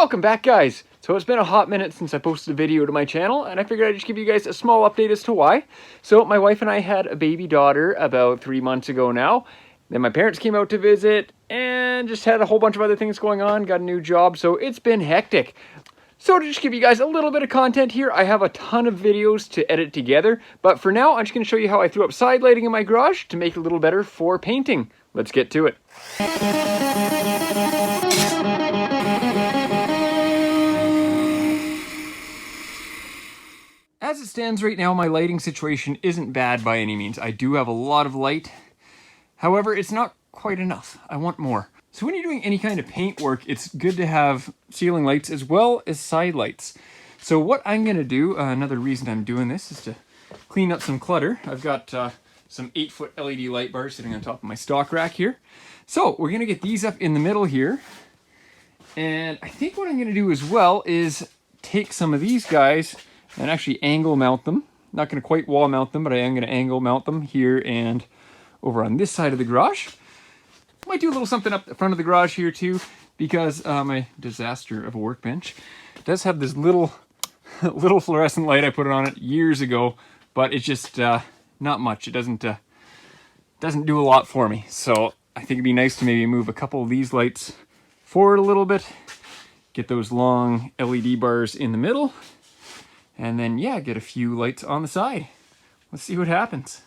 Welcome back, guys. So it's been a hot minute since I posted a video to my channel, and I figured I'd just give you guys a small update as to why. So my wife and I had a baby daughter about 3 months ago now. Then my parents came out to visit and just had a whole bunch of other things going on, got a new job, so it's been hectic. So to just give you guys a little bit of content here, I have a ton of videos to edit together, but for now I'm just going to show you how I threw up side lighting in my garage to make it a little better for painting. Let's get to it. As it stands right now, my lighting situation isn't bad by any means. I do have a lot of light. However, it's not quite enough. I want more. So when you're doing any kind of paint work, it's good to have ceiling lights as well as side lights. So what I'm going to do, another reason I'm doing this, is to clean up some clutter. I've got some 8-foot LED light bars sitting on top of my stock rack here. So we're going to get these up in the middle here. And I think what I'm going to do as well is take some of these guys and actually angle mount them. Not going to quite wall mount them, but I am going to angle mount them here and over on this side of the garage. Might do a little something up the front of the garage here too, because my disaster of a workbench does have this little fluorescent light. I put it on it years ago, but it's just not much. It doesn't do a lot for me. So I think it'd be nice to maybe move a couple of these lights forward a little bit, get those long LED bars in the middle, and then yeah, get a few lights on the side. Let's see what happens.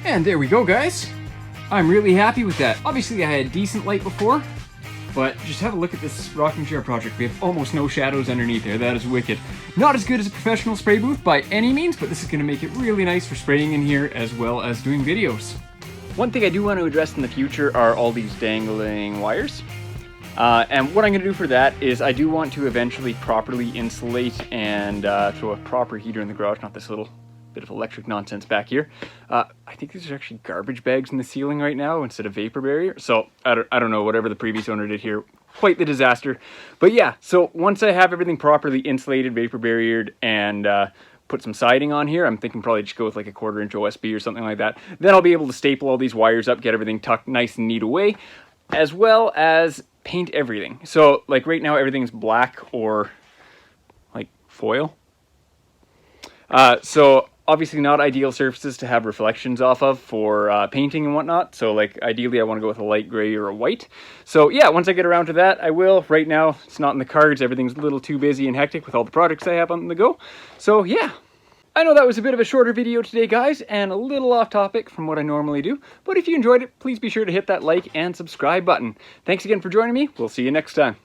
And there we go, guys. I'm really happy with that. Obviously I had decent light before, but just have a look at this rocking chair project. We have almost no shadows underneath there. That is wicked. Not as good as a professional spray booth by any means, but this is going to make it really nice for spraying in here as well as doing videos. One thing I do want to address in the future are all these dangling wires. And what I'm going to do for that is I do want to eventually properly insulate and throw a proper heater in the garage, not this little bit of electric nonsense back here. I think these are actually garbage bags in the ceiling right now instead of vapor barrier. So I don't know, whatever the previous owner did here, quite the disaster. But yeah, so once I have everything properly insulated, vapor barriered, and put some siding on here, I'm thinking probably just go with like a 1/4 inch OSB or something like that. Then I'll be able to staple all these wires up, get everything tucked nice and neat away, as well as paint everything. So like right now everything's black or like foil. So Obviously not ideal surfaces to have reflections off of for painting and whatnot. So like ideally I want to go with a light gray or a white. So yeah, once I get around to that, I will. Right now it's not in the cards. Everything's a little too busy and hectic with all the projects I have on the go. So yeah. I know that was a bit of a shorter video today, guys, and a little off topic from what I normally do. But if you enjoyed it, please be sure to hit that like and subscribe button. Thanks again for joining me. We'll see you next time.